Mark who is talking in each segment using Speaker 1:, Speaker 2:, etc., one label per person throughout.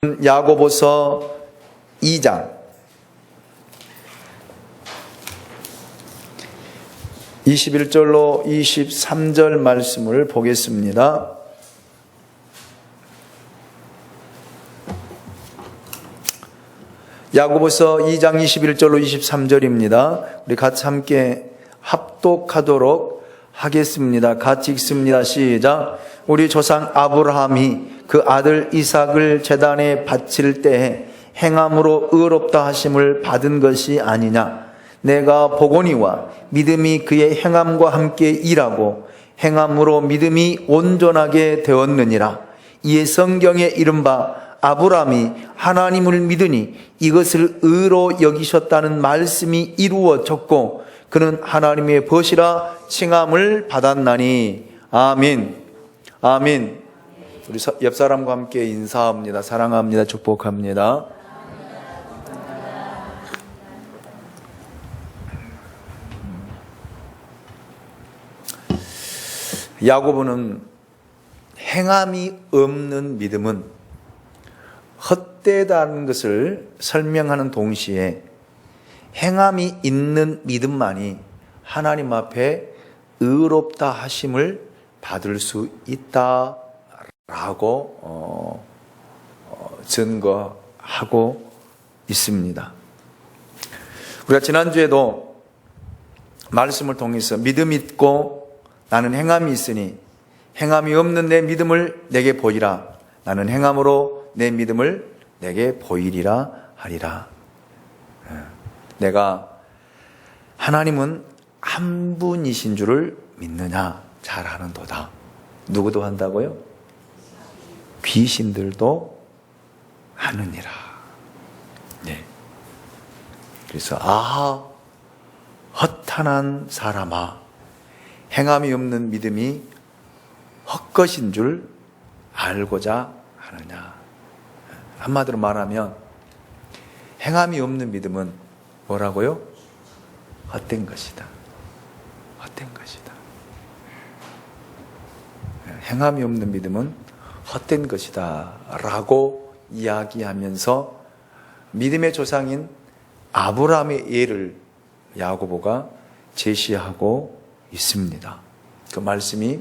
Speaker 1: 야고보서 2장 21절로 23절 말씀을 보겠습니다. 야고보서 2장 21절로 23절입니다. 우리 같이 함께 합독하도록 하겠습니다. 같이 읽습니다. 시작. 우리 조상 아브라함이 그 아들 이삭을 제단에 바칠 때에 행함으로 의롭다 하심을 받은 것이 아니냐. 내가 보거니와 믿음이 그의 행함과 함께 일하고 행함으로 믿음이 온전하게 되었느니라. 이에 성경에 이른바 아브라함이 하나님을 믿으니 이것을 의로 여기셨다는 말씀이 이루어졌고 그는 하나님의 벗이라 칭함을 받았나니. 아멘. 아멘. 우리 옆 사람과 함께 인사합니다. 사랑합니다. 축복합니다. 야고보는 행함이 없는 믿음은 헛되다는 것을 설명하는 동시에 행함이 있는 믿음만이 하나님 앞에 의롭다 하심을 받을 수 있다라고 증거하고 있습니다. 우리가 지난주에도 말씀을 통해서 믿음이 있고 나는 행함이 있으니 행함이 없는 내 믿음을 내게 보이라. 나는 행함으로 내 믿음을 내게 보이리라 하리라. 내가 하나님은 한 분이신 줄을 믿느냐? 잘 아는도다. 누구도 한다고요? 귀신들도 하느니라. 네. 그래서 허탄한 사람아, 행함이 없는 믿음이 헛것인 줄 알고자 하느냐. 한마디로 말하면 행함이 없는 믿음은 뭐라고요? 헛된 것이다. 헛된 것이다. 행함이 없는 믿음은 헛된 것이다 라고 이야기하면서 믿음의 조상인 아브라함의 예를 야고보가 제시하고 있습니다. 그 말씀이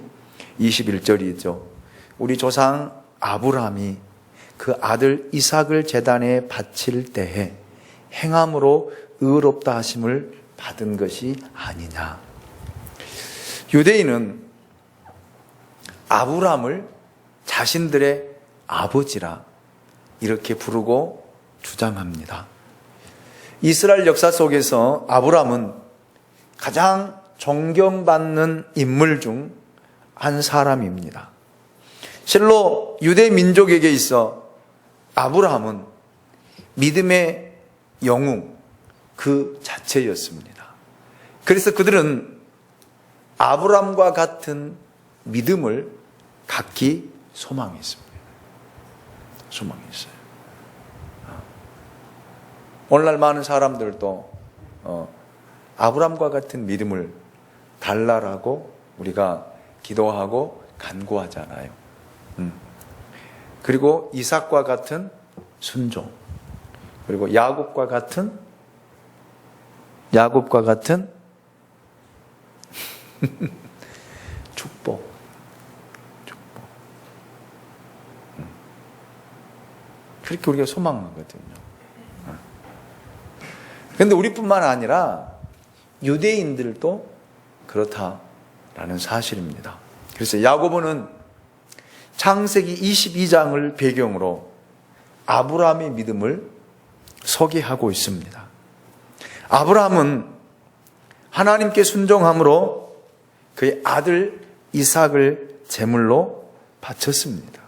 Speaker 1: 21절이죠. 우리 조상 아브라함이 그 아들 이삭을 제단에 바칠 때에 행함으로 의롭다 하심을 받은 것이 아니냐. 유대인은 아브라함을 자신들의 아버지라 이렇게 부르고 주장합니다. 이스라엘 역사 속에서 아브라함은 가장 존경받는 인물 중 한 사람입니다. 실로 유대 민족에게 있어 아브라함은 믿음의 영웅 그 자체였습니다. 그래서 그들은 아브라함과 같은 믿음을 갖기 소망했습니다. 소망했어요. 오늘날 많은 사람들도 아브라함과 같은 믿음을 달라라고 우리가 기도하고 간구하잖아요. 그리고 이삭과 같은 순종, 그리고 야곱과 같은 축복. 그렇게 우리가 소망하거든요. 그런데 우리뿐만 아니라 유대인들도 그렇다라는 사실입니다. 그래서 야고보는 창세기 22장을 배경으로 아브라함의 믿음을 소개하고 있습니다. 아브라함은 하나님께 순종함으로 그의 아들 이삭을 제물로 바쳤습니다.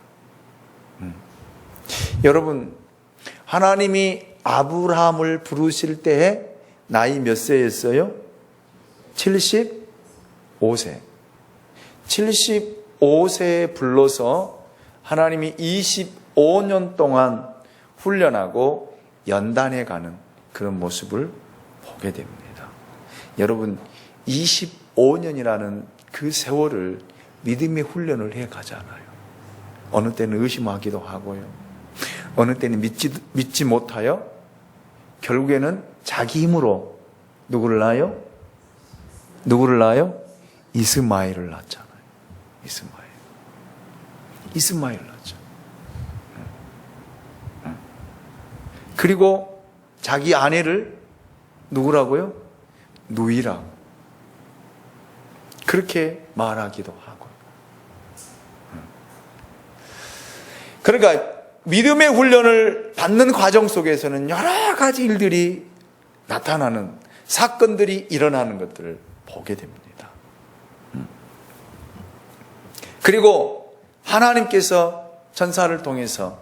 Speaker 1: 여러분, 하나님이 아브라함을 부르실 때에 나이 몇 세였어요? 75세. 75세에 불러서 하나님이 25년 동안 훈련하고 연단해가는 그런 모습을 보게 됩니다. 여러분, 25년이라는 그 세월을 믿음의 훈련을 해 가잖아요. 어느 때는 의심하기도 하고요. 어느 때는 믿지 못하여 결국에는 자기 힘으로 누구를 낳아요? 누구를 낳아요? 이스마엘을 낳잖아요. 이스마엘을 낳죠. 그리고 자기 아내를 누구라고요? 누이라고. 그렇게 말하기도 하고. 그러니까 믿음의 훈련을 받는 과정 속에서는 여러 가지 일들이 나타나는, 사건들이 일어나는 것들을 보게 됩니다. 그리고 하나님께서 천사를 통해서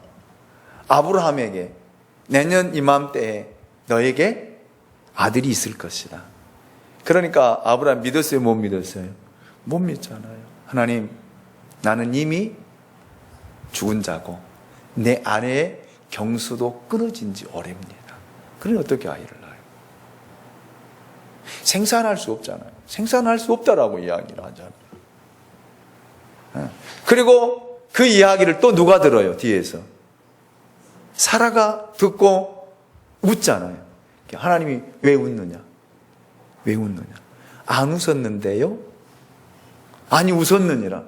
Speaker 1: 아브라함에게 내년 이맘때에 너에게 아들이 있을 것이다. 그러니까 아브라함 믿었어요? 못 믿었어요? 못 믿잖아요. 하나님, 나는 이미 죽은 자고 내 아내의 경수도 끊어진 지 오래입니다. 그러니 어떻게 아이를 낳아요? 생산할 수 없잖아요. 생산할 수 없다라고 이야기를 하잖아요. 그리고 그 이야기를 또 누가 들어요? 뒤에서 사라가 듣고 웃잖아요. 하나님이 왜 웃느냐? 왜 웃느냐? 안 웃었는데요? 아니 웃었느니라.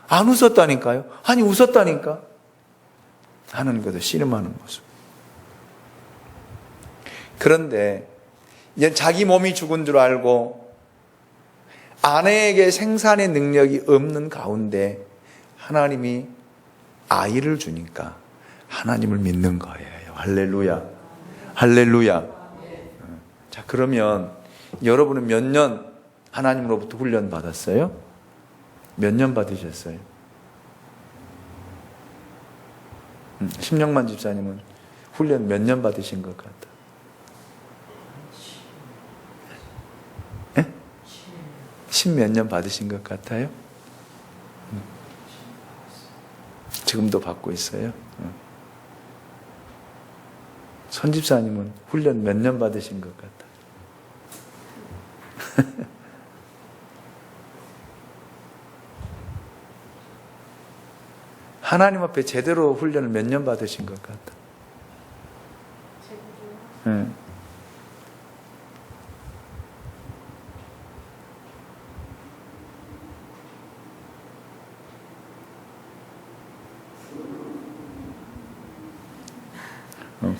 Speaker 1: 안 웃었다니까요? 아니 웃었다니까? 하는 것을 씨름하는 모습. 그런데 이제 자기 몸이 죽은 줄 알고 아내에게 생산의 능력이 없는 가운데 하나님이 아이를 주니까 하나님을 믿는 거예요. 할렐루야. 할렐루야. 자, 그러면 여러분은 몇 년 하나님으로부터 훈련 받았어요? 몇 년 받으셨어요? 심령만 집사님은 훈련 몇 년 받으신 것 같아? 예? 10몇 년 받으신 것 같아요? 지금도 받고 있어요? 선 집사님은 훈련 몇 년 받으신 것 같아? 하나님 앞에 제대로 훈련을 몇 년 받으신 것 같아? 응.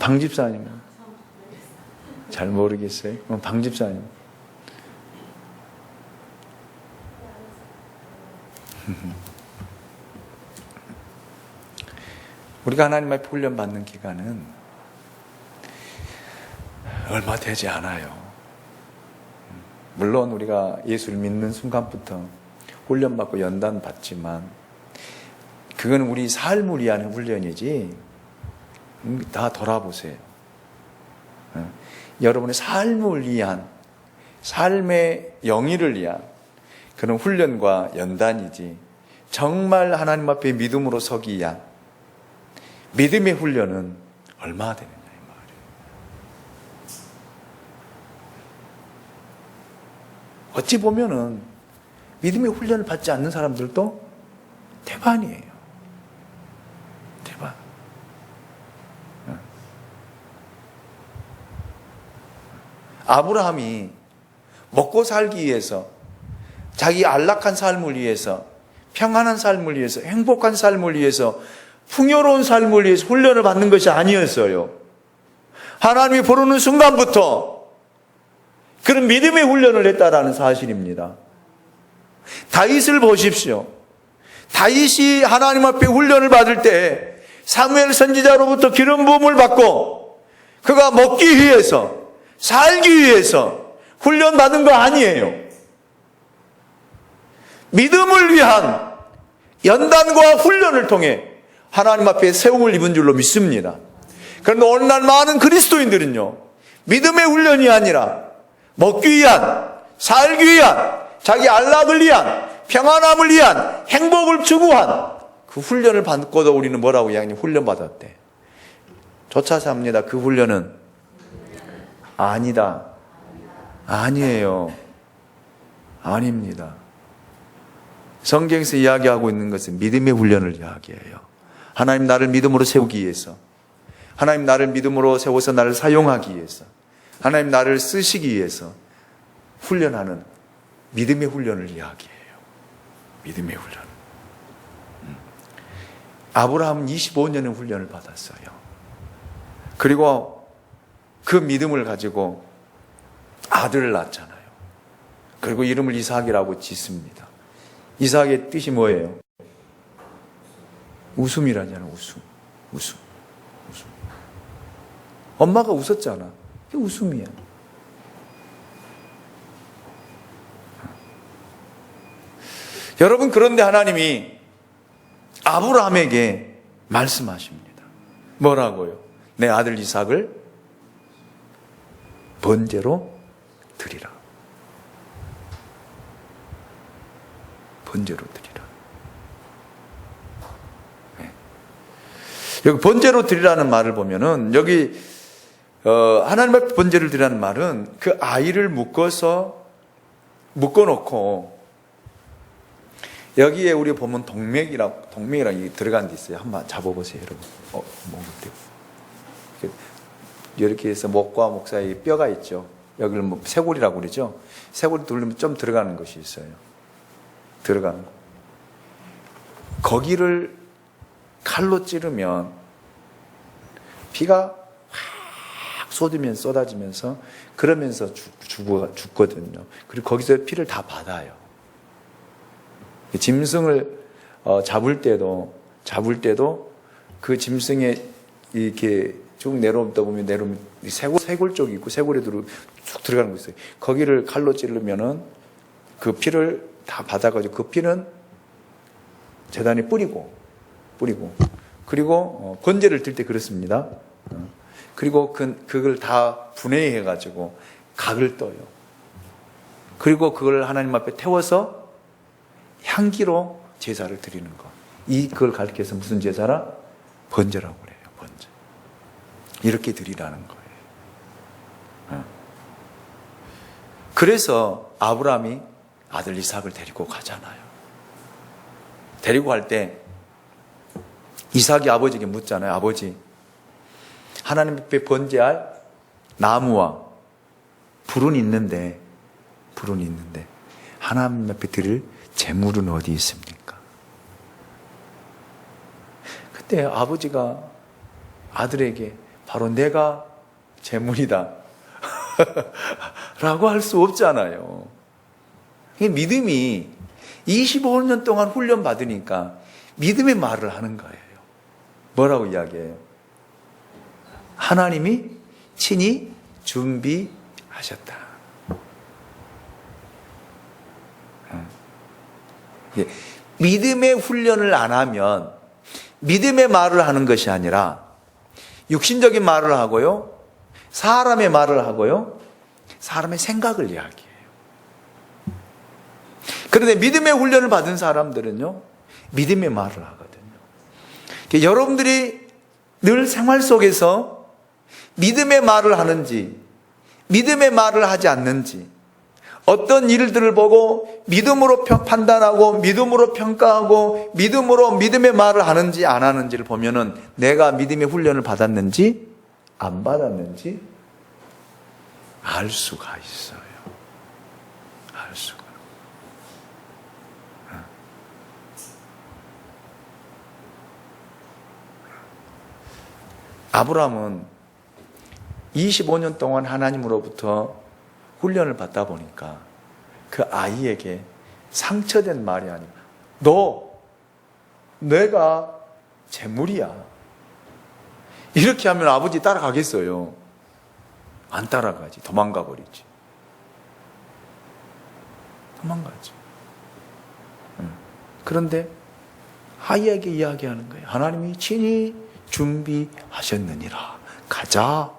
Speaker 1: 방 집사님은 잘 모르겠어요. 방 집사님. 우리가 하나님 앞에 훈련 받는 기간은 얼마 되지 않아요. 물론 우리가 예수를 믿는 순간부터 훈련 받고 연단 받지만 그건 우리 삶을 위한 훈련이지. 다 돌아보세요. 여러분의 삶을 위한, 삶의 영위를 위한 그런 훈련과 연단이지 정말 하나님 앞에 믿음으로 서기 위한 믿음의 훈련은 얼마나 되느냐 이 말이에요. 어찌 보면은 믿음의 훈련을 받지 않는 사람들도 대반이에요. 대반. 아브라함이 먹고 살기 위해서, 자기 안락한 삶을 위해서, 평안한 삶을 위해서, 행복한 삶을 위해서, 풍요로운 삶을 위해서 훈련을 받는 것이 아니었어요. 하나님이 부르는 순간부터 그런 믿음의 훈련을 했다라는 사실입니다. 다윗을 보십시오. 다윗이 하나님 앞에 훈련을 받을 때 사무엘 선지자로부터 기름 부음을 받고 그가 먹기 위해서, 살기 위해서 훈련받은 거 아니에요. 믿음을 위한 연단과 훈련을 통해 하나님 앞에 세움을 입은 줄로 믿습니다. 그런데 오늘날 많은 그리스도인들은요, 믿음의 훈련이 아니라 먹기 위한, 살기 위한, 자기 안락을 위한, 평안함을 위한, 행복을 추구한 그 훈련을 받고도 우리는 뭐라고 이야기하냐? 훈련받았대. 쫓아서 합니다. 그 훈련은 아니다. 아니에요. 아닙니다. 성경에서 이야기하고 있는 것은 믿음의 훈련을 이야기해요. 하나님 나를 믿음으로 세우기 위해서 하나님 나를 믿음으로 세워서 나를 사용하기 위해서, 하나님 나를 쓰시기 위해서 훈련하는 믿음의 훈련을 이야기해요. 믿음의 훈련. 아브라함은 25년의 훈련을 받았어요. 그리고 그 믿음을 가지고 아들을 낳잖아요. 그리고 이름을 이삭이라고 짓습니다. 이삭의 뜻이 뭐예요? 웃음이라잖아요. 웃음. 엄마가 웃었잖아. 그게 웃음이야. 여러분, 그런데 하나님이 아브라함에게 말씀하십니다. 뭐라고요? 내 아들 이삭을 번제로 드리라. 번제로 드리라. 네. 여기 번제로 드리라는 말을 보면은 여기 하나님 앞에 번제를 드리라는 말은 그 아이를 묶어놓고 여기에 우리 보면 동맥이랑 들어간 데 있어요. 한번 잡아보세요, 여러분. 이렇게 해서 목과 목 사이에 뼈가 있죠. 여기를 뭐 쇄골이라고 그러죠. 쇄골이 돌리면 좀 들어가는 것이 있어요. 들어가는 거. 거기를 칼로 찌르면 피가 확 쏟아지면서 그러면서 죽거든요. 그리고 거기서 피를 다 받아요. 짐승을 잡을 때도 그 짐승에 이렇게 쭉 내려오다 보면 쇄골 쪽이 있고 쇄골에 쭉 들어가는 거 있어요. 거기를 칼로 찌르면은 그 피를 다 받아가지고 그 피는 제단에 뿌리고 그리고 번제를 들 때 그렇습니다. 그리고 그걸 다 분해해가지고 각을 떠요. 그리고 그걸 하나님 앞에 태워서 향기로 제사를 드리는 거. 그걸 가르쳐서 무슨 제사라? 번제라고 그래요. 번제. 이렇게 드리라는 거예요. 그래서 아브라함이 아들 이삭을 데리고 가잖아요. 데리고 갈 때 이삭이 아버지에게 묻잖아요. 아버지, 하나님 앞에 번제할 나무와 불은 있는데 하나님 앞에 드릴 재물은 어디 있습니까? 그때 아버지가 아들에게 바로 내가 재물이다 라고 할 수 없잖아요. 믿음이 25년 동안 훈련 받으니까 믿음의 말을 하는 거예요. 뭐라고 이야기해요? 하나님이 친히 준비하셨다. 믿음의 훈련을 안 하면 믿음의 말을 하는 것이 아니라 육신적인 말을 하고요, 사람의 말을 하고요, 사람의 생각을 이야기해요. 그런데 믿음의 훈련을 받은 사람들은요, 믿음의 말을 하거든요. 여러분들이 늘 생활 속에서 믿음의 말을 하는지, 믿음의 말을 하지 않는지, 어떤 일들을 보고 믿음으로 판단하고 믿음으로 평가하고 믿음으로 믿음의 말을 하는지 안 하는지를 보면은 내가 믿음의 훈련을 받았는지 안 받았는지 알 수가 있어요. 알 수가. 아브라함은 25년 동안 하나님으로부터 훈련을 받다 보니까 그 아이에게 상처된 말이 아니라 내가 재물이야. 이렇게 하면 아버지 따라가겠어요? 안 따라가지. 도망가 버리지. 도망가지. 그런데 아이에게 이야기하는 거예요. 하나님이 친히 준비하셨느니라. 가자.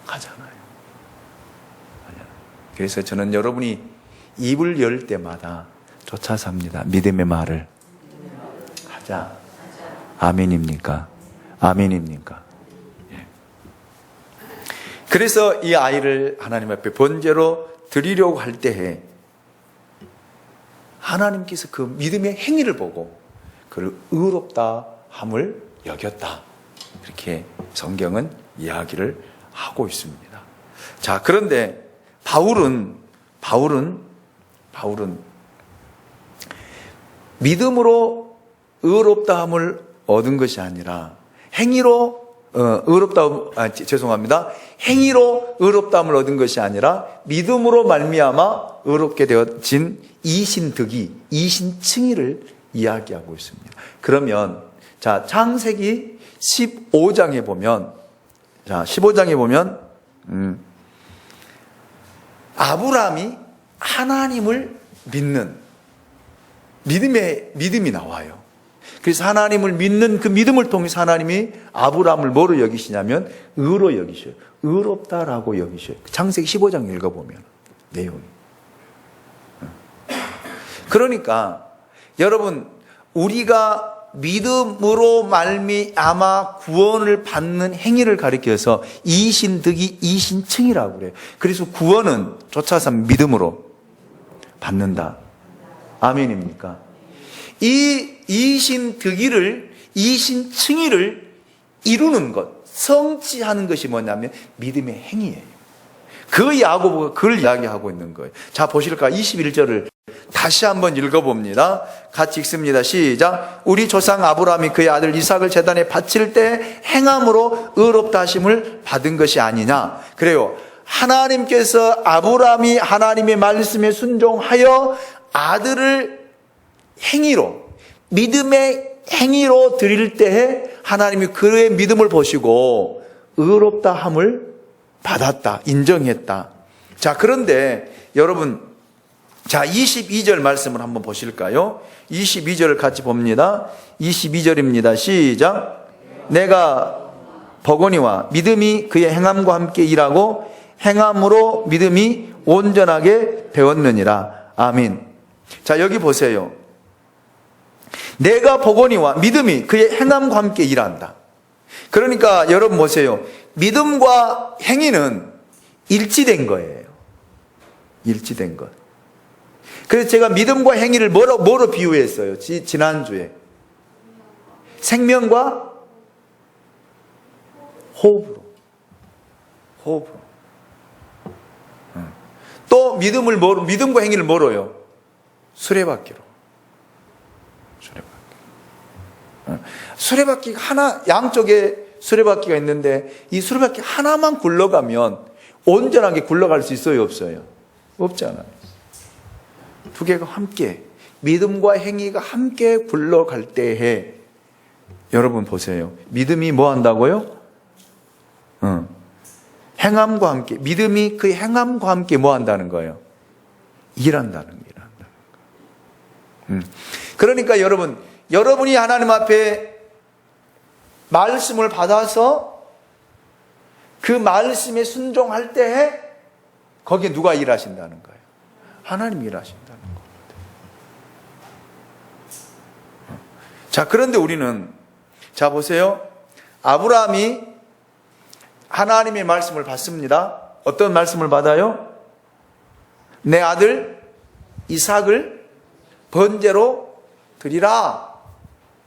Speaker 1: 가잖아요. 그래서 저는 여러분이 입을 열 때마다 쫓아 삽니다. 믿음의 말을. 가자. 아멘입니까? 아멘입니까? 예. 그래서 이 아이를 하나님 앞에 번제로 드리려고 할 때에 하나님께서 그 믿음의 행위를 보고 그를 의롭다 함을 여겼다. 이렇게 성경은 이야기를 하고 있습니다. 자, 그런데 바울은 믿음으로 의롭다함을 얻은 것이 아니라 행위로 행위로 의롭다함을 얻은 것이 아니라 믿음으로 말미암아 의롭게 되어진 이신득이, 이신칭의를 이야기하고 있습니다. 그러면 자, 창세기 15장에 보면 아브라함이 하나님을 믿는 믿음이 나와요. 그래서 하나님을 믿는 그 믿음을 통해서 하나님이 아브라함을 뭐로 여기시냐면 의로 여기셔요. 의롭다라고 여기셔요. 창세기 15장 읽어보면 내용이. 그러니까 여러분, 우리가 믿음으로 말미암아 구원을 받는 행위를 가리켜서 이신득이 이신칭이라고 그래요. 그래서 구원은 쫓아서 믿음으로 받는다. 아멘입니까? 이 이신득이를, 이신칭의를 이루는 것, 성취하는 것이 뭐냐면 믿음의 행위예요. 그 야고보가 그걸 이야기하고 있는 거예요. 자, 보실까? 21절을 다시 한번 읽어봅니다. 같이 읽습니다. 시작. 우리 조상 아브라함이 그의 아들 이삭을 제단에 바칠 때 행함으로 의롭다 하심을 받은 것이 아니냐. 그래요. 하나님께서 아브라함이 하나님의 말씀에 순종하여 아들을 행위로, 믿음의 행위로 드릴 때에 하나님이 그의 믿음을 보시고 의롭다 함을 받았다, 인정했다. 자, 그런데 여러분, 자, 22절 말씀을 한번 보실까요? 22절을 같이 봅니다. 22절입니다. 시작. 내가 보거니와 믿음이 그의 행함과 함께 일하고 행함으로 믿음이 온전하게 되었느니라. 아멘. 자, 여기 보세요. 내가 보거니와 믿음이 그의 행함과 함께 일한다. 그러니까 여러분 보세요. 믿음과 행위는 일치된 거예요. 일치된 것. 그래서 제가 믿음과 행위를 뭐로 비유했어요? 지난주에. 생명과 호흡으로. 또 믿음과 행위를 뭐로요? 수레바퀴로. 수레바퀴가 하나, 양쪽에 수레바퀴가 있는데 이 수레바퀴 하나만 굴러가면 온전하게 굴러갈 수 있어요, 없어요? 없잖아요. 두 개가 함께, 믿음과 행위가 함께 굴러갈 때에 여러분 보세요. 믿음이 뭐 한다고요? 행함과 함께, 믿음이 그 행함과 함께 뭐 한다는 거예요? 일한다는 거예요. 그러니까 여러분이 하나님 앞에 말씀을 받아서 그 말씀에 순종할 때에 거기에 누가 일하신다는 거예요? 하나님이 일하신다는 겁니다. 자, 그런데 우리는, 자, 보세요. 아브라함이 하나님의 말씀을 받습니다. 어떤 말씀을 받아요? 내 아들 이삭을 번제로 드리라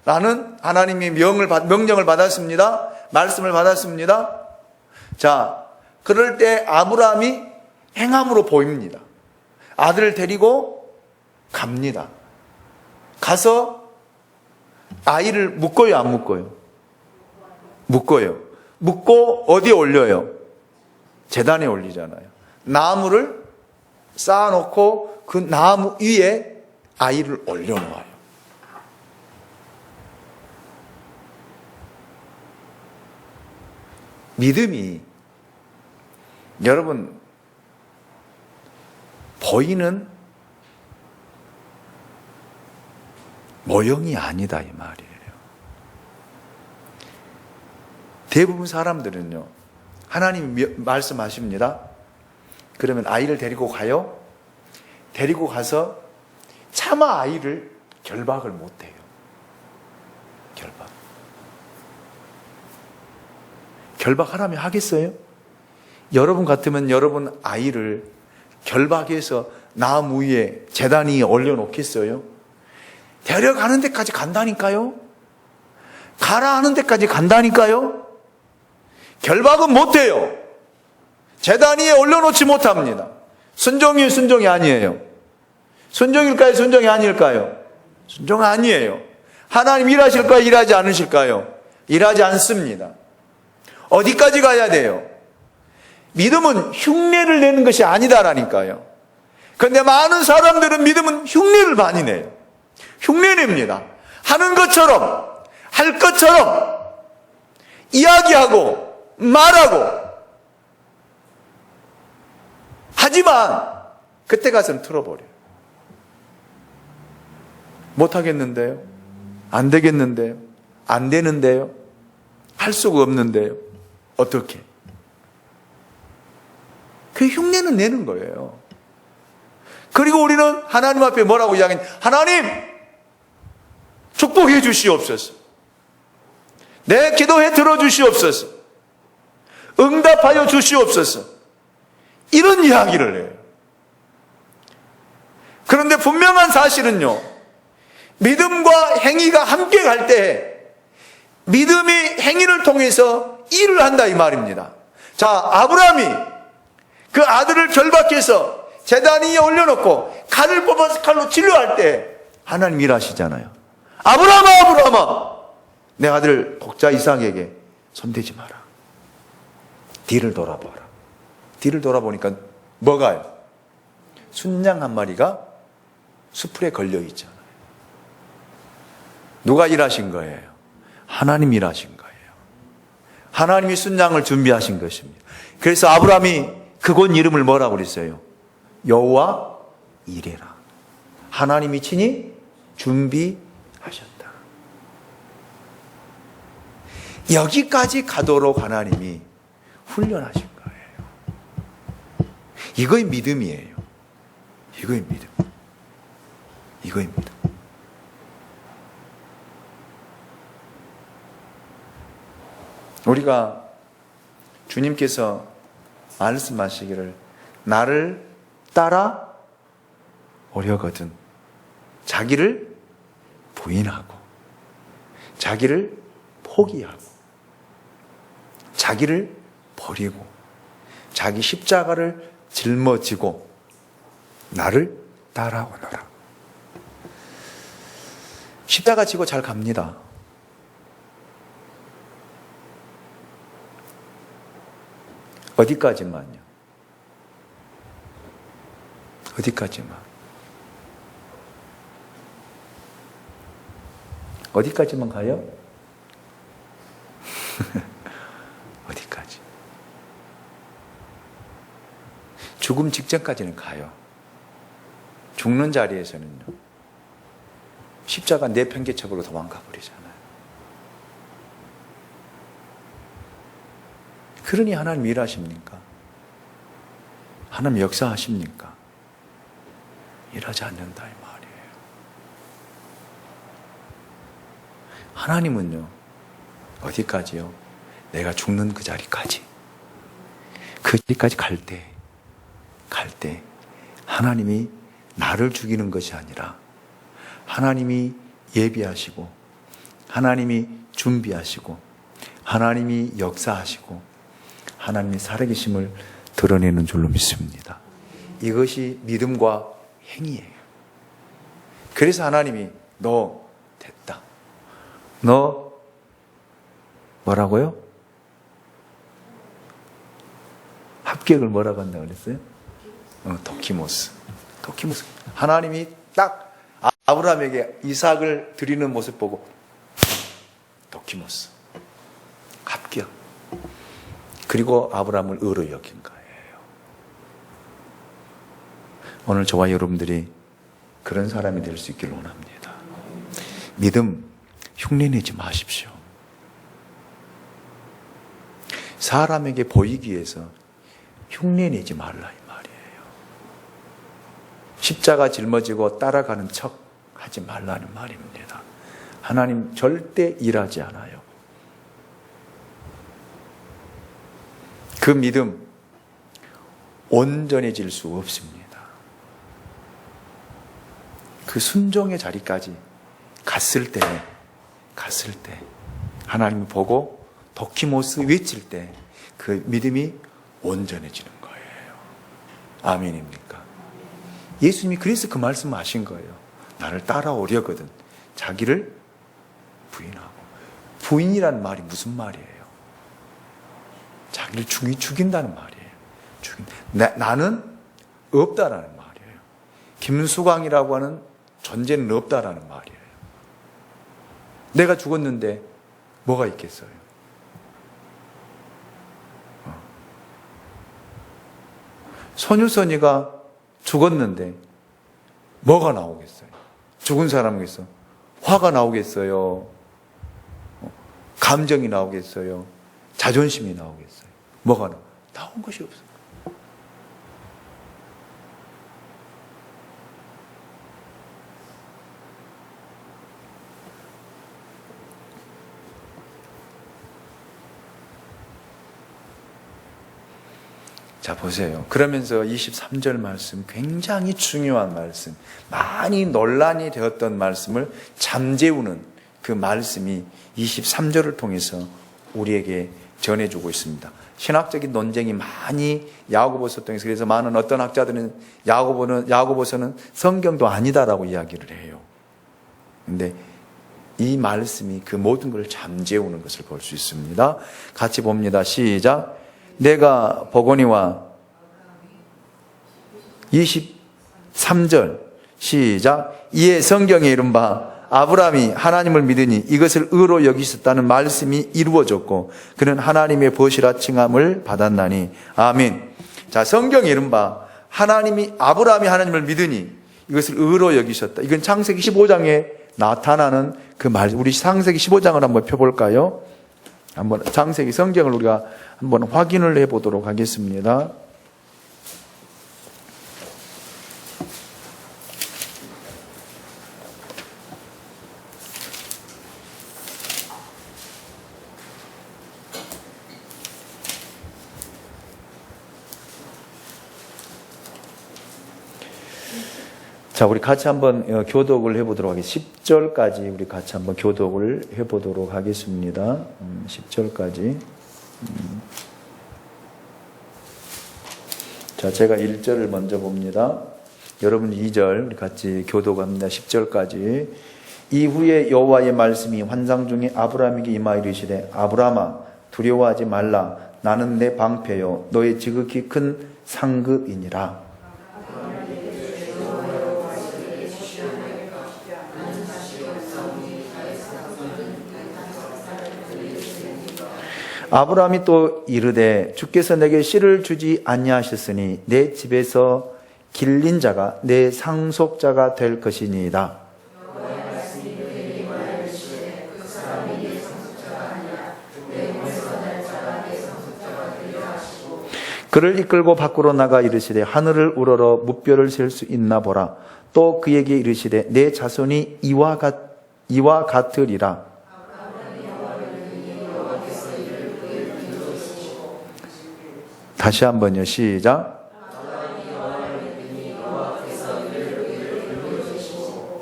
Speaker 1: 라는 하나님의 명령을 받았습니다. 말씀을 받았습니다. 자, 그럴 때 아브라함이 행함으로 보입니다. 아들을 데리고 갑니다. 가서 아이를 묶어요, 안 묶어요? 묶어요. 묶고 어디에 올려요? 제단에 올리잖아요. 나무를 쌓아놓고 그 나무 위에 아이를 올려놓아요. 믿음이 여러분 보이는 모형이 아니다 이 말이에요. 대부분 사람들은요, 하나님이 말씀하십니다. 그러면 아이를 데리고 가요. 데리고 가서 차마 아이를 결박을 못해요. 결박하라면 하겠어요? 여러분 같으면 여러분 아이를 결박해서 나무 위에 제단 위에 올려놓겠어요? 데려가는 데까지 간다니까요? 가라 하는 데까지 간다니까요. 결박은 못해요. 제단 위에 올려놓지 못합니다. 순종이 순종이 아니에요. 순종일까요? 순종이 아닐까요? 순종 아니에요. 하나님 일하실까요? 일하지 않으실까요? 일하지 않습니다. 어디까지 가야 돼요? 믿음은 흉내를 내는 것이 아니다라니까요. 그런데 많은 사람들은 믿음은 흉내를 많이 내요. 흉내냅니다. 하는 것처럼, 할 것처럼 이야기하고 말하고, 하지만 그때 가서는 틀어버려요. 못하겠는데요? 안 되겠는데요? 안 되는데요? 할 수가 없는데요? 어떻게? 그 흉내는 내는 거예요. 그리고 우리는 하나님 앞에 뭐라고 이야기하냐? 하나님, 축복해 주시옵소서. 내 기도에 들어주시옵소서. 응답하여 주시옵소서. 이런 이야기를 해요. 그런데 분명한 사실은요, 믿음과 행위가 함께 갈 때 믿음이 행위를 통해서 일을 한다 이 말입니다. 자, 아브라함이 그 아들을 결박해서 제단 위에 올려놓고 칼을 뽑아서 칼로 진료할 때 하나님 일하시잖아요. 아브라함아, 아브라함아, 내 아들 독자 이삭에게 손대지 마라. 뒤를 돌아봐라. 뒤를 돌아보니까 뭐가요? 순양 한 마리가 수풀에 걸려 있잖아요. 누가 일하신 거예요? 하나님 일하신 거예요. 하나님이 순양을 준비하신 것입니다. 그래서 아브라함이 그곳 이름을 뭐라고 그랬어요? 여호와 이레라. 하나님이 친히 준비하셨다. 여기까지 가도록 하나님이 훈련하신 거예요. 이거의 믿음이에요. 이거의 믿음. 이거의 믿음. 우리가 주님께서 말씀하시기를 나를 따라 오려거든 자기를 부인하고 자기를 포기하고 자기를 버리고 자기 십자가를 짊어지고 나를 따라오너라. 십자가 지고 잘 갑니다. 어디까지만요? 어디까지만? 어디까지만 가요? 어디까지? 죽음 직전까지는 가요. 죽는 자리에서는요, 십자가 내팽개쳐버리고 도망가 버리잖아요. 그러니 하나님 일하십니까? 하나님 역사하십니까? 일하지 않는다 이 말이에요. 하나님은요, 어디까지요? 내가 죽는 그 자리까지. 그 자리까지 갈 때 하나님이 나를 죽이는 것이 아니라 하나님이 예비하시고 하나님이 준비하시고 하나님이 역사하시고 하나님의 살아계심을 드러내는 줄로 믿습니다. 이것이 믿음과 행위예요. 그래서 하나님이 너 됐다. 너 뭐라고요? 합격을 뭐라고 한다고 그랬어요? 도키모스. 도키모스. 하나님이 딱 아브라함에게 이삭을 드리는 모습 보고 도키모스. 합격. 그리고 아브라함을 의로 여긴 거예요. 오늘 저와 여러분들이 그런 사람이 될 수 있기를 원합니다. 믿음 흉내내지 마십시오. 사람에게 보이기 위해서 흉내내지 말라 이 말이에요. 십자가 짊어지고 따라가는 척 하지 말라는 말입니다. 하나님 절대 일하지 않아요. 그 믿음 온전해질 수 없습니다. 그 순종의 자리까지 갔을 때 하나님을 보고 도키모스 외칠 때 그 믿음이 온전해지는 거예요. 아멘입니까? 예수님이 그래서 그 말씀을 하신 거예요. 나를 따라오려거든 자기를 부인하고. 부인이라는 말이 무슨 말이에요? 자기를 죽인다는 말이에요. 나는 없다라는 말이에요. 김수광이라고 하는 존재는 없다라는 말이에요. 내가 죽었는데 뭐가 있겠어요? 손유선이가 죽었는데 뭐가 나오겠어요? 죽은 사람에게서 화가 나오겠어요? 감정이 나오겠어요? 자존심이 나오겠어요? 뭐가 나온 것이 없어요. 자, 보세요. 그러면서 23절 말씀, 굉장히 중요한 말씀, 많이 논란이 되었던 말씀을 잠재우는 그 말씀이 23절을 통해서 우리에게 전해주고 있습니다. 신학적인 논쟁이 많이 야고보서 통해서, 그래서 많은 어떤 학자들은 야고보서는 성경도 아니다라고 이야기를 해요. 근데 이 말씀이 그 모든 걸 잠재우는 것을 볼 수 있습니다. 같이 봅니다. 시작. 내가 보거니와 23절 시작. 이에 성경에 이른바 아브라함이 하나님을 믿으니 이것을 의로 여기셨다는 말씀이 이루어졌고 그는 하나님의 벗이라 칭함을 받았나니. 아멘. 자, 성경에 이른바 아브라함이 하나님을 믿으니 이것을 의로 여기셨다. 이건 창세기 15장에 나타나는 그 말. 우리 창세기 15장을 한번 펴볼까요? 한번 창세기 성경을 우리가 한번 확인을 해보도록 하겠습니다. 자, 우리 같이 한번 교독을 해보도록 하겠습니다. 10절까지 우리 같이 한번 교독을 해보도록 하겠습니다. 10절까지. 자, 제가 1절을 먼저 봅니다. 여러분 2절 우리 같이 교독합니다. 10절까지. 이후에 여호와의 말씀이 환상 중에 아브라함에게 임하여 이르시되 아브라함아 두려워하지 말라. 나는 내 방패요 너의 지극히 큰 상급이니라. 아브라함이 또 이르되 주께서 내게 씨를 주지 아니하셨으니 내 집에서 길린 자가 내 상속자가 될 것이니이다. 그를 이끌고 밖으로 나가 이르시되 하늘을 우러러 무뼈를 셀 수 있나 보라. 또 그에게 이르시되 내 자손이 이와 같으리라. 다시 한번요. 시작.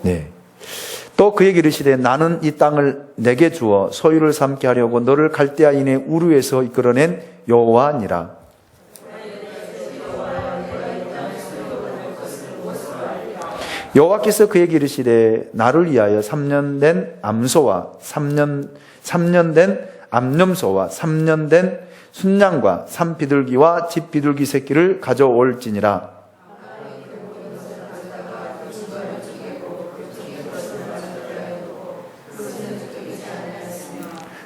Speaker 1: 네. 또 그에게 이르시되 나는 이 땅을 내게 주어 소유를 삼게 하려고 너를 갈대아인의 우르에서 이끌어낸 여호와니라. 여호와께서 그에게 이르시되 나를 위하여 3년 된 암소와 3년 된 암염소와 3년 된 순양과 산비둘기와 집비둘기 새끼를 가져올지니라.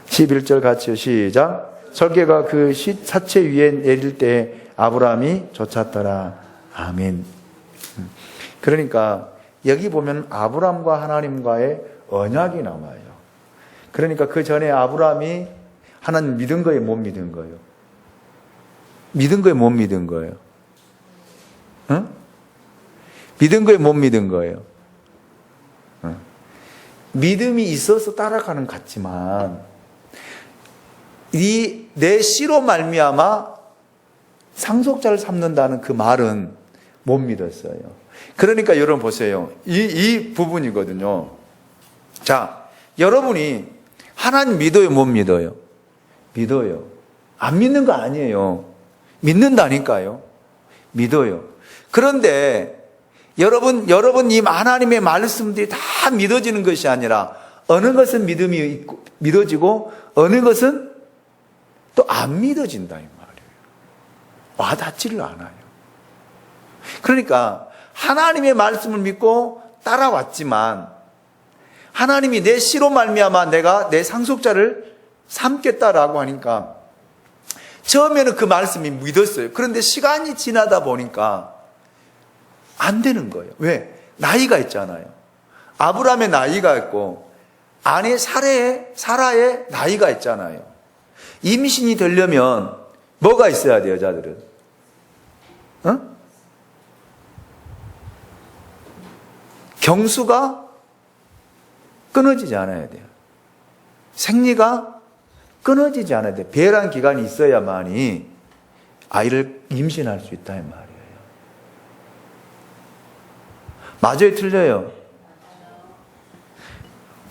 Speaker 1: 11절 같이요. 시작. 설계가 그 사체 위에 내릴 때 아브라함이 쫓았더라. 아멘. 그러니까 여기 보면 아브라함과 하나님과의 언약이 나와요. 그러니까 그 전에 아브라함이 하나님 믿은 거예요, 못 믿은 거예요? 믿은 거예요, 못 믿은 거예요? 응? 믿은 거예요, 못 믿은 거예요? 응. 믿음이 있어서 따라가는 것 같지만 내 씨로 말미암아 상속자를 삼는다는 그 말은 못 믿었어요. 그러니까 여러분 보세요. 이 부분이거든요. 자, 여러분이 하나님 믿어요, 못 믿어요? 믿어요. 안 믿는 거 아니에요. 믿는다니까요. 믿어요. 그런데 여러분 이 하나님의 말씀들이 다 믿어지는 것이 아니라 어느 것은 믿음이 있고, 믿어지고 어느 것은 또 안 믿어진다 이 말이에요. 와닿지를 않아요. 그러니까 하나님의 말씀을 믿고 따라왔지만 하나님이 내 씨로 말미암아 내가 내 상속자를 삼겠다라고 하니까 처음에는 그 말씀이 믿었어요. 그런데 시간이 지나다 보니까 안 되는 거예요. 왜? 나이가 있잖아요. 아브라함의 나이가 있고 아내 사라의 나이가 있잖아요. 임신이 되려면 뭐가 있어야 돼요, 여자들은? 경수가 끊어지지 않아야 돼요. 생리가 끊어지지 않아야 돼요. 배란 기간이 있어야만이 아이를 임신할 수 있다 이 말이에요. 맞아요, 틀려요?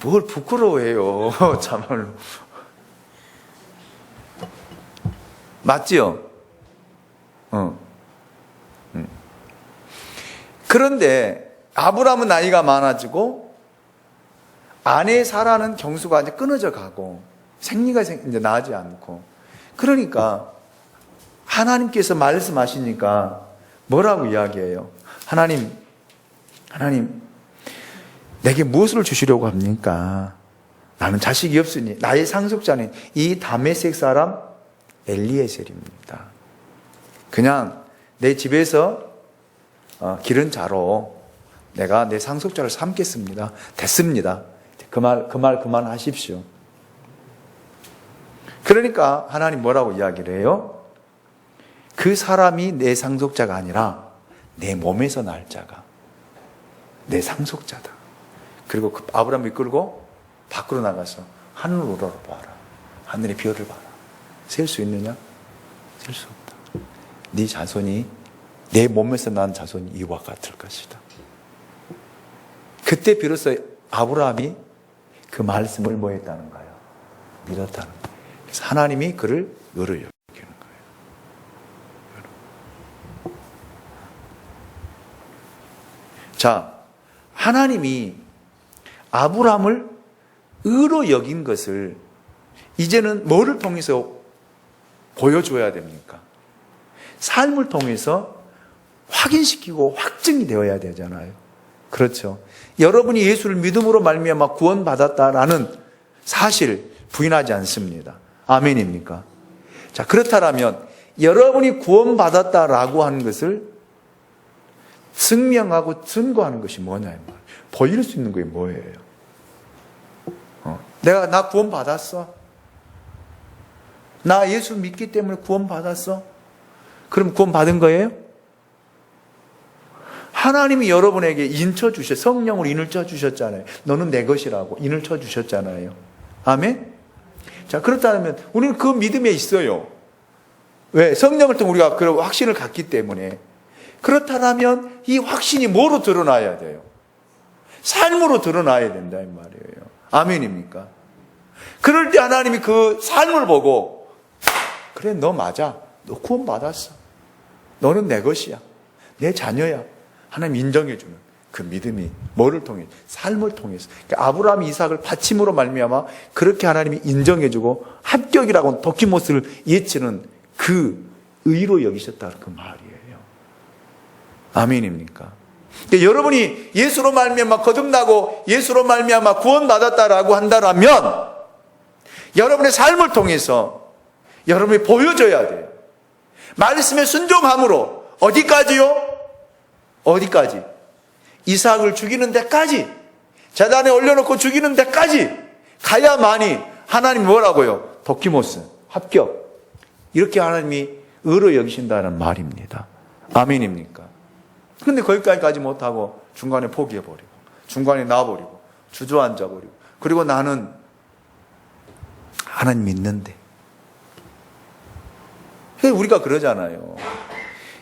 Speaker 1: 뭘 부끄러워해요, 참말로. 맞지요? 그런데 아브라함은 나이가 많아지고 아내 사라는 경수가 이제 끊어져 가고 생리가 이제 나지 않고 그러니까 하나님께서 말씀하시니까 뭐라고 이야기해요? 하나님 내게 무엇을 주시려고 합니까? 나는 자식이 없으니 나의 상속자는 이 다메섹 사람 엘리에셀입니다. 그냥 내 집에서 기른 자로 내가 내 상속자를 삼겠습니다. 됐습니다. 그 말 그만하십시오. 그러니까 하나님 뭐라고 이야기를 해요? 그 사람이 내 상속자가 아니라 내 몸에서 날 자가 내 상속자다. 그리고 그 아브라함을 이끌고 밖으로 나가서 하늘을 우러러봐라. 하늘의 별을 봐라. 셀 수 있느냐? 셀 수 없다. 네 자손이 내 몸에서 난 자손이 이와 같을 것이다. 그때 비로소 아브라함이 그 말씀을 뭐 했다는 거예요? 믿었다는 거예요. 그래서 하나님이 그를 의를 여기는 거예요. 자, 하나님이 아브라함을 의로 여긴 것을 이제는 뭐를 통해서 보여줘야 됩니까? 삶을 통해서 확인시키고 확증이 되어야 되잖아요. 그렇죠. 여러분이 예수를 믿음으로 말미암아 구원받았다라는 사실 부인하지 않습니다. 아멘입니까? 자, 그렇다면 여러분이 구원받았다라고 하는 것을 증명하고 증거하는 것이 뭐냐? 보일 수 있는 게 뭐예요? 나 구원받았어. 나 예수 믿기 때문에 구원받았어. 그럼 구원받은 거예요? 하나님이 여러분에게 성령으로 인을 쳐주셨잖아요. 너는 내 것이라고 인을 쳐주셨잖아요. 아멘? 자, 그렇다면 우리는 그 믿음에 있어요. 왜? 성령을 통해 우리가 그런 확신을 갖기 때문에. 그렇다면 이 확신이 뭐로 드러나야 돼요? 삶으로 드러나야 된다 이 말이에요. 아멘입니까? 그럴 때 하나님이 그 삶을 보고 그래, 너 맞아. 너 구원받았어. 너는 내 것이야. 내 자녀야. 하나님 인정해주는 그 믿음이 뭐를 통해? 삶을 통해서. 그러니까 아브라함이 이삭을 바침으로 말미암아 그렇게 하나님이 인정해주고 합격이라고 도키모스를 예치는 그 의로 여기셨다 그 말이에요. 아멘입니까? 그러니까 여러분이 예수로 말미암아 거듭나고 예수로 말미암아 구원받았다라고 한다면 여러분의 삶을 통해서 여러분이 보여줘야 돼요. 말씀에 순종함으로 어디까지요? 어디까지? 이삭을 죽이는 데까지, 제단에 올려놓고 죽이는 데까지 가야만이 하나님 뭐라고요? 도키모스, 합격. 이렇게 하나님이 의로 여기신다는 말입니다. 아멘입니까? 그런데 거기까지 못하고 중간에 포기해버리고 중간에 놔버리고 주저앉아버리고 그리고 나는 하나님 믿는데. 우리가 그러잖아요.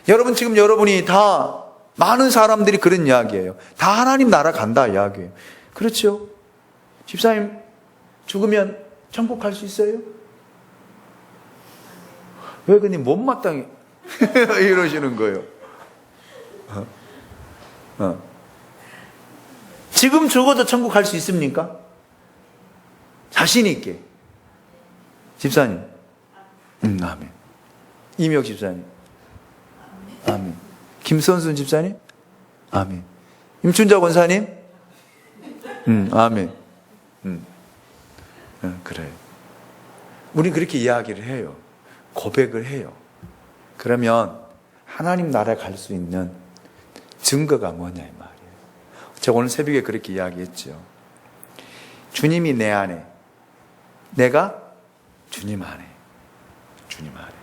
Speaker 1: 여러분 지금 여러분이 다 많은 사람들이 그런 이야기예요. 다 하나님 나라 간다 이야기예요. 그렇죠? 집사님 죽으면 천국 갈 수 있어요? 왜 그냥 못마땅히 이러시는 거예요? 지금 죽어도 천국 갈 수 있습니까? 자신 있게. 집사님. 아멘. 이미혁 집사님. 아멘. 김선순 집사님. 아멘. 임춘자 권사님. 아멘. 그래요. 우리 그렇게 이야기를 해요. 고백을 해요. 그러면 하나님 나라에 갈 수 있는 증거가 뭐냐 이 말이에요. 제가 오늘 새벽에 그렇게 이야기했죠. 주님이 내 안에, 내가 주님 안에, 주님 안에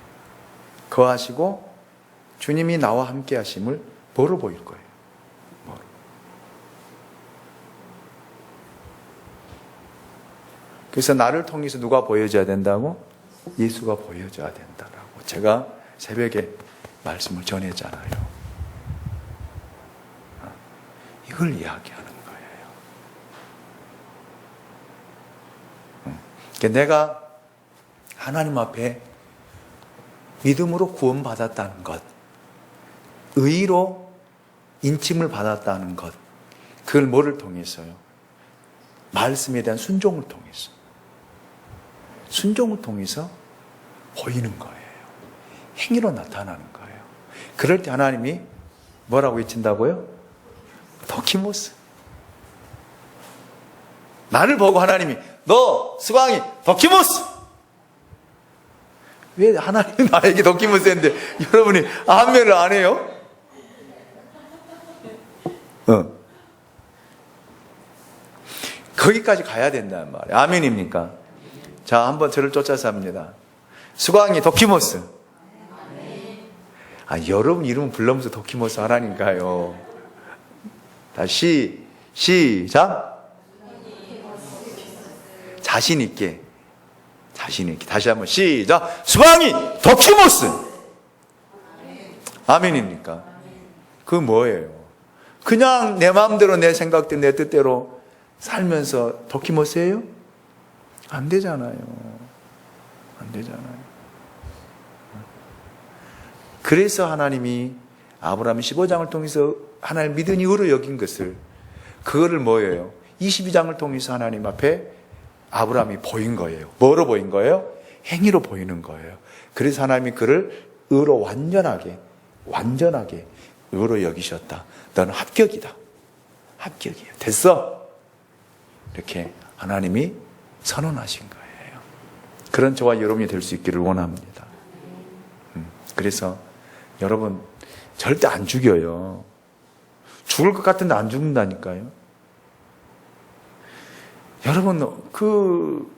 Speaker 1: 거하시고 주님이 나와 함께 하심을 뭐로 보일 거예요? 뭐로? 그래서 나를 통해서 누가 보여줘야 된다고? 예수가 보여줘야 된다라고 제가 새벽에 말씀을 전했잖아요. 이걸 이야기하는 거예요. 그러니까 내가 하나님 앞에 믿음으로 구원받았다는 것, 의로 인침을 받았다는 것, 그걸 뭐를 통해서요? 말씀에 대한 순종을 통해서. 순종을 통해서 보이는 거예요. 행위로 나타나는 거예요. 그럴 때 하나님이 뭐라고 외친다고요? 도키모스. 나를 보고 하나님이 너 스광이 도키모스. 왜 하나님이 나에게 도키모스 했는데 여러분이 아멘을 안 해요? 거기까지 가야 된다는 말이에요. 아멘입니까? 자, 한번 저를 쫓아서 합니다. 수광이 도키모스. 여러분 이름 불러면서 도키모스 하라니까요. 다시 시작. 자신 있게 다시 한번 시작. 수광이 도키모스. 아멘입니까? 그 뭐예요? 그냥 내 마음대로 내 생각대로 내 뜻대로 살면서 도키모스예요? 안 되잖아요. 안 되잖아요. 그래서 하나님이 아브라함 15장을 통해서 하나님 믿은 이후로 여긴 것을, 그거를 뭐예요? 22장을 통해서 하나님 앞에 아브라함이 보인 거예요. 뭐로 보인 거예요? 행위로 보이는 거예요. 그래서 하나님이 그를 의로 완전하게 의로 여기셨다. 너는 합격이다. 합격이에요. 됐어. 이렇게 하나님이 선언하신 거예요. 그런 저와 여러분이 될 수 있기를 원합니다. 그래서 여러분 절대 안 죽여요. 죽을 것 같은데 안 죽는다니까요. 여러분 그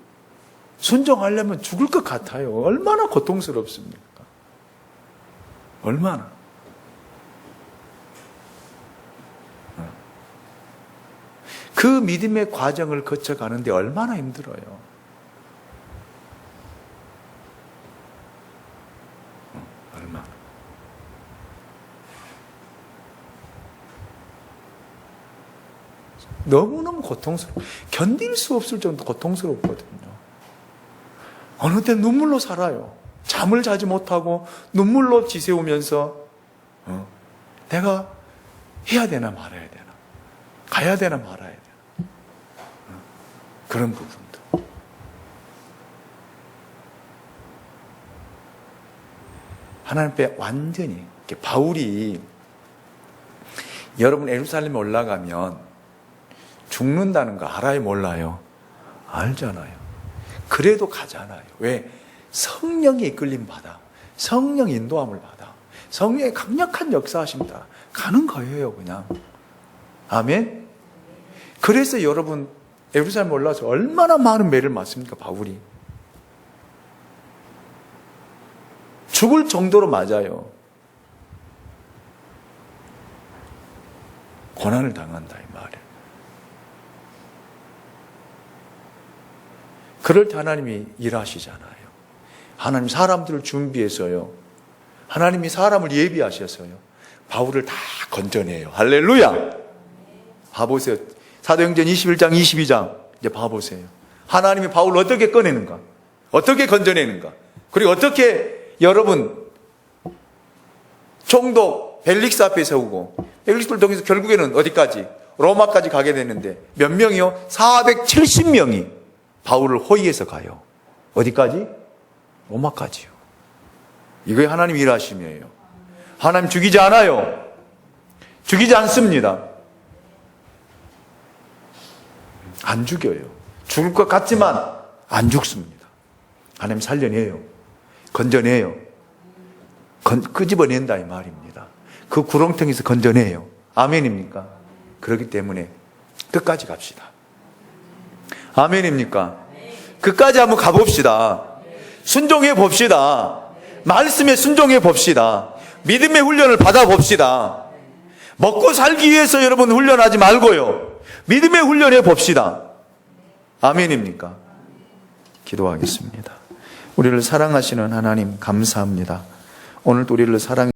Speaker 1: 순종하려면 죽을 것 같아요. 얼마나 고통스럽습니까? 얼마나. 그 믿음의 과정을 거쳐가는데 얼마나 힘들어요. 얼마나. 너무너무 고통스러워. 견딜 수 없을 정도 고통스럽거든요. 어느 때 눈물로 살아요. 잠을 자지 못하고 눈물로 지새우면서 내가 해야 되나 말아야 되나, 가야 되나 말아야 되나, 그런 부분도. 하나님 앞에 완전히, 바울이 여러분 예루살렘에 올라가면 죽는다는 거 알아요, 몰라요? 알잖아요. 그래도 가잖아요. 왜? 성령의 이끌림 받아, 성령 인도함을 받아, 성령의 강력한 역사하심다 가는 거예요, 그냥. 아멘. 그래서 여러분 예루살렘에 올라서 얼마나 많은 매를 맞습니까, 바울이? 죽을 정도로 맞아요. 고난을 당한다 이 말이에요. 그럴 때 하나님이 일하시잖아요. 하나님 사람들을 준비해서요. 하나님이 사람을 예비하셔서요. 바울을 다 건져내요. 할렐루야. 봐보세요. 사도행전 21장 22장 이제 봐보세요. 하나님이 바울을 어떻게 꺼내는가? 어떻게 건져내는가? 그리고 어떻게 여러분 총독 벨릭스 앞에 세우고 벨릭스를 통해서 결국에는 어디까지? 로마까지 가게 되는데 몇 명이요? 470명이 바울을 호위해서 가요. 어디까지? 로마까지요. 이게 하나님 일하심이에요. 하나님 죽이지 않아요. 죽이지 않습니다. 안 죽여요. 죽을 것 같지만 안 죽습니다. 하나님 살려내요. 건져내요. 끄집어낸다 이 말입니다. 그 구렁텅이에서 건져내요. 아멘입니까? 그렇기 때문에 끝까지 갑시다. 아멘입니까? 끝까지 한번 가봅시다. 순종해 봅시다. 말씀에 순종해 봅시다. 믿음의 훈련을 받아봅시다. 먹고 살기 위해서 여러분 훈련하지 말고요. 믿음의 훈련해 봅시다. 아멘입니까? 기도하겠습니다. 우리를 사랑하시는 하나님 감사합니다. 오늘도 우리를 사랑해